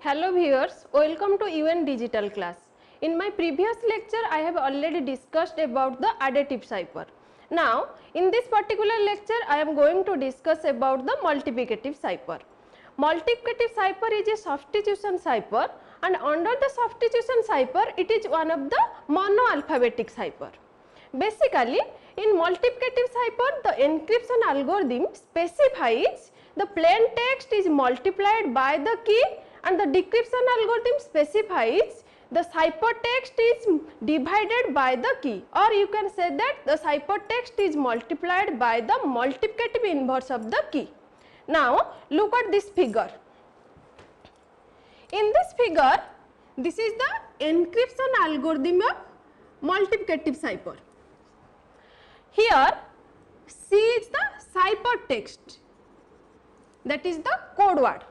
Hello viewers, welcome to UN Digital class. In my previous lecture, I have already discussed about the additive cipher. Now, in this particular lecture, I am going to discuss about the multiplicative cipher. Multiplicative cipher is a substitution cipher, and under the substitution cipher, it is one of the monoalphabetic cipher. Basically, in multiplicative cipher, the encryption algorithm specifies the plain text is multiplied by the key, and the decryption algorithm specifies the ciphertext is divided by the key, or you can say that the ciphertext is multiplied by the multiplicative inverse of the key. Now, look at this figure. In this figure, this is the encryption algorithm of multiplicative cipher. Here, C is the ciphertext, that is the code word,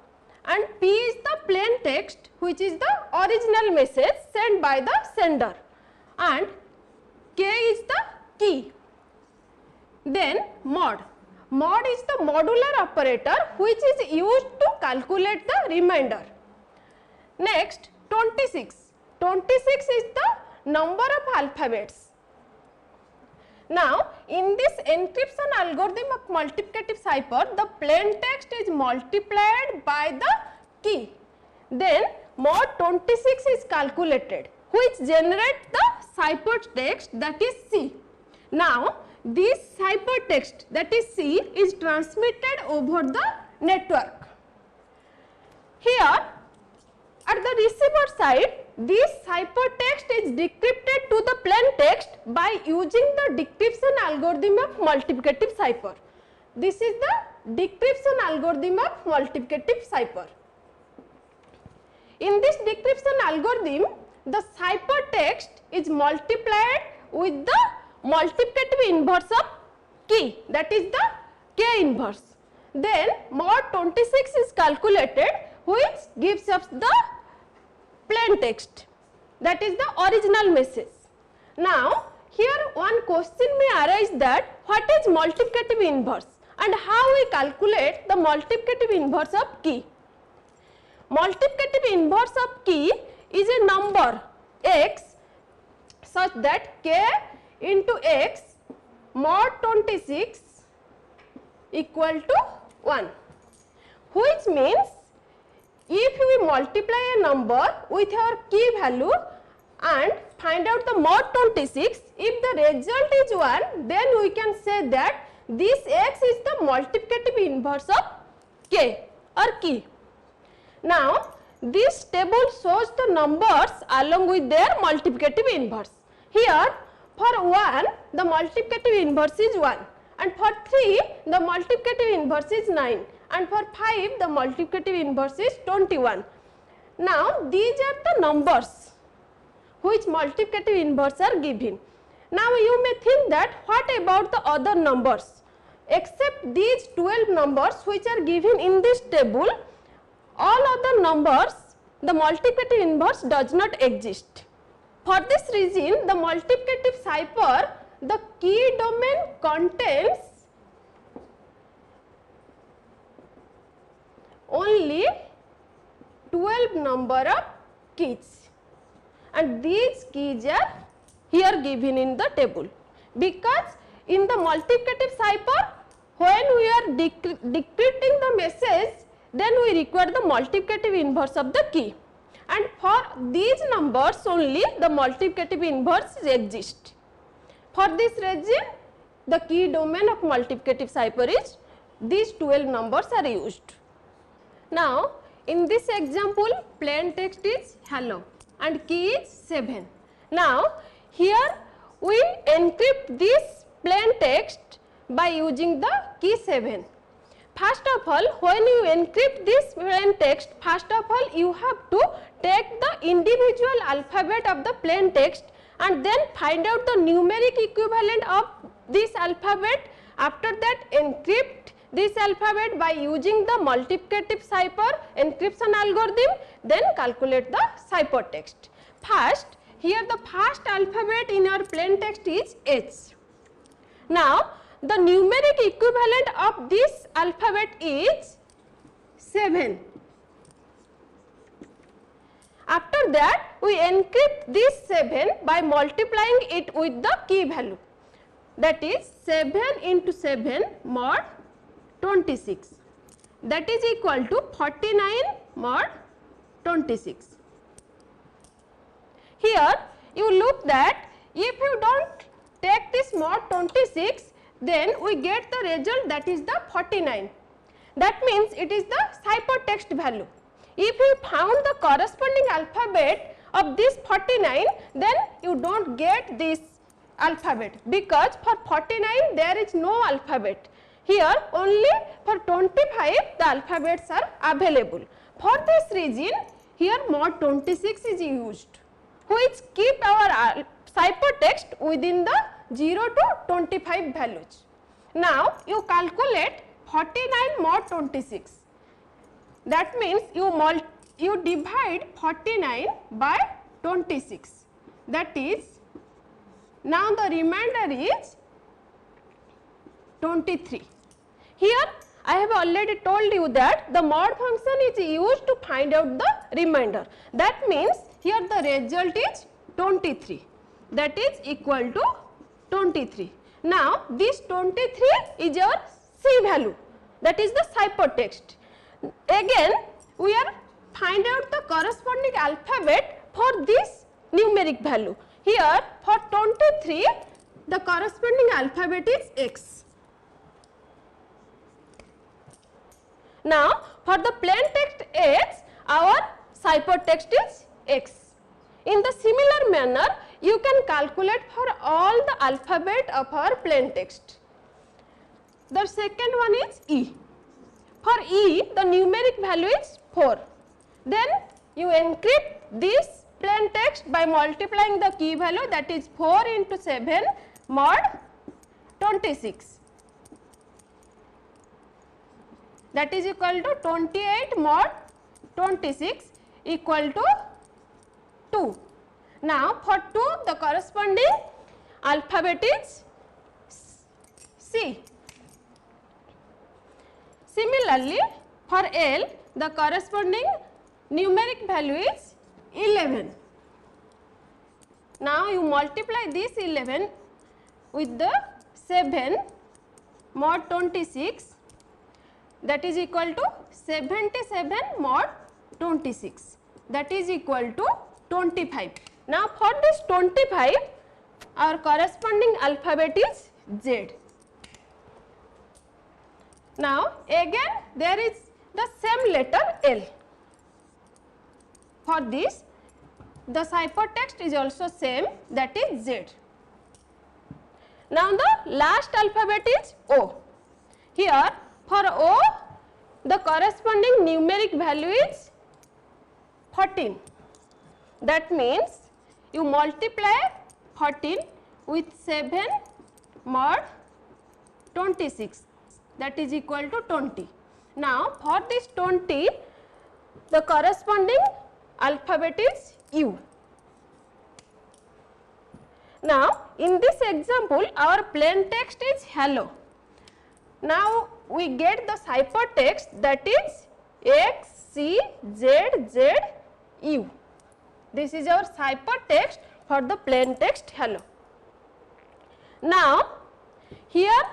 and P is the plain text, which is the original message sent by the sender, and K is the key. Then mod. Mod is the modular operator which is used to calculate the remainder. Next, 26. 26 is the number of alphabets. Now, in this encryption algorithm of multiplicative cipher, the plain text is multiplied by the key. Then, mod 26 is calculated, which generates the ciphertext, that is C. Now, this ciphertext, that is C, is transmitted over the network. Here, at the receiver side, this ciphertext is decrypted to the plain text by using the decryption algorithm of multiplicative cipher. This is the decryption algorithm of multiplicative cipher. In this decryption algorithm, the ciphertext is multiplied with the multiplicative inverse of key, that is the K inverse. Then mod 26 is calculated, which gives us the plain text, that is the original message. Now, here one question may arise that what is multiplicative inverse and how we calculate the multiplicative inverse of key. Multiplicative inverse of key is a number x such that k into x mod 26 equal to 1, which means if we multiply a number with our key value and find out the mod 26, if the result is 1, then we can say that this x is the multiplicative inverse of k or key. Now, this table shows the numbers along with their multiplicative inverse. Here, for 1, the multiplicative inverse is 1, and for 3, the multiplicative inverse is 9, and for 5, the multiplicative inverse is 21. Now, these are the numbers which multiplicative inverse are given. Now, you may think that what about the other numbers? Except these 12 numbers which are given in this table, all other numbers, the multiplicative inverse does not exist. For this reason, the multiplicative cipher, the key domain contains only 12 number of keys, and these keys are here given in the table, because in the multiplicative cipher, when we are decrypting the message, then we require the multiplicative inverse of the key, and for these numbers only the multiplicative inverse exists. For this reason, the key domain of multiplicative cipher is these 12 numbers are used. Now, in this example, plain text is hello and key is 7. Now, here we encrypt this plain text by using the key 7. First of all, when you encrypt this plain text, first of all you have to take the individual alphabet of the plain text and then find out the numeric equivalent of this alphabet. After that, encrypt this alphabet by using the multiplicative cipher encryption algorithm, then calculate the ciphertext. First, here the first alphabet in our plain text is H. Now, the numeric equivalent of this alphabet is 7. After that we encrypt this 7 by multiplying it with the key value, that is 7 into 7 mod 26, that is equal to 49 mod 26. Here you look that if you do not take this mod 26, then we get the result, that is the 49. That means it is the ciphertext value. If you found the corresponding alphabet of this 49, then you do not get this alphabet, because for 49 there is no alphabet. Here only for 25 the alphabets are available. For this reason here mod 26 is used, which keep our ciphertext within the 0 to 25 values. Now you calculate 49 mod 26. That means you divide 49 by 26. That is, now the remainder is 23. Here I have already told you that the mod function is used to find out the remainder. That means here the result is 23, that is equal to 23. Now this 23 is our C value, that is the ciphertext. Again we are find out the corresponding alphabet for this numeric value. Here for 23 the corresponding alphabet is X. Now for the plain text X, our ciphertext is X. In the similar manner you can calculate for all the alphabet of our plain text. The second one is E. For E the numeric value is 4. Then you encrypt this plain text by multiplying the key value, that is 4 into 7 mod 26, that is equal to 28 mod 26 equal to 2. Now for 2 the corresponding alphabet is C. Similarly for L the corresponding numeric value is 11. Now you multiply this 11 with the 7 mod 26, that is equal to 77 mod 26, that is equal to 25. Now for this 25 our corresponding alphabet is Z. Now again there is the same letter L. For this the ciphertext is also same, that is Z. Now the last alphabet is O. Here for O the corresponding numeric value is 14. That means you multiply 14 with 7 mod 26, that is equal to 20. Now for this 20 the corresponding alphabet is U. Now in this example our plain text is hello. Now we get the ciphertext, that is X C Z Z U. This is our ciphertext for the plain text hello. Now here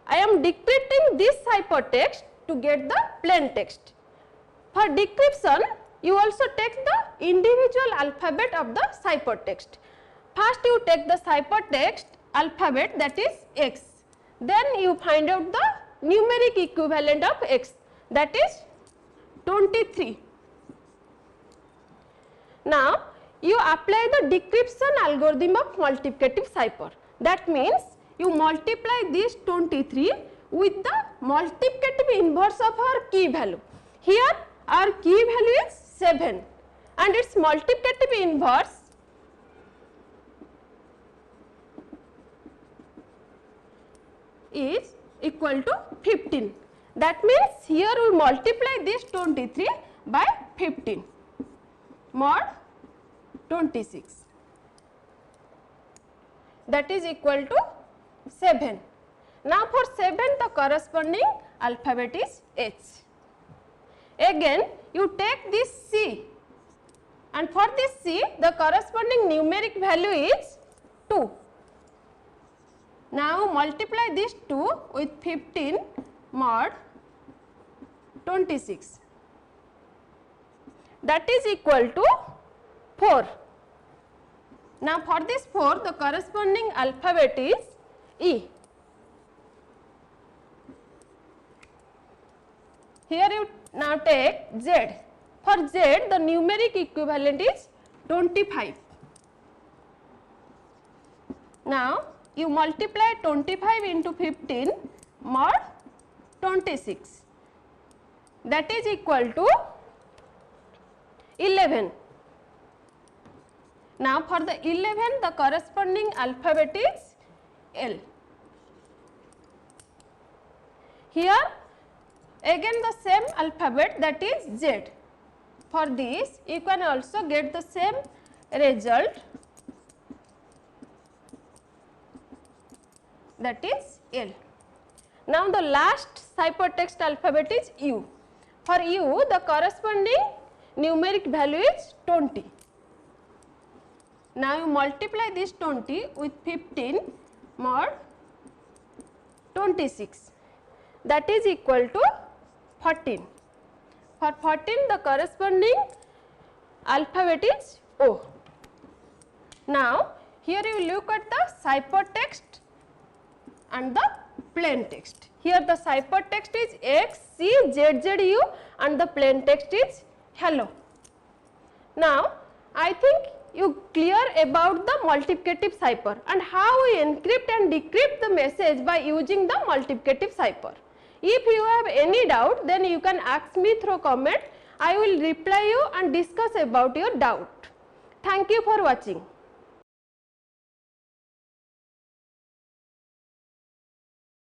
I am decrypting this ciphertext to get the plain text. For decryption you also take the individual alphabet of the ciphertext. First you take the ciphertext alphabet, that is X. Then you find out the numeric equivalent of X, that is 23. Now you apply the decryption algorithm of multiplicative cipher. That means you multiply this 23 with the multiplicative inverse of our key value. Here our key value is 7 and its multiplicative inverse is equal to 15. That means here we multiply this 23 by 15 mod 26, that is equal to 7. Now for 7 the corresponding alphabet is H. Again you take this C and for this C the corresponding numeric value is 2. Now multiply this 2 with 15 mod 26, that is equal to 4. Now for this 4 the corresponding alphabet is E. Here you now take Z. For Z the numeric equivalent is 25. Now you multiply 25 into 15 mod 26, that is equal to 11. Now for the 11 the corresponding alphabet is L. Here again the same alphabet, that is Z. For this you can also get the same result, that is L. Now the last ciphertext alphabet is U. For U the corresponding numeric value is 20. Now you multiply this 20 with 15 mod 26, that is equal to 14. For 14 the corresponding alphabet is O. Now here you look at the ciphertext and the plain text. Here the ciphertext is X, C, Z, Z, U and the plain text is hello. Now I think you clear about the multiplicative cipher and how we encrypt and decrypt the message by using the multiplicative cipher. If you have any doubt, then you can ask me through comment. I will reply you and discuss about your doubt. Thank you for watching.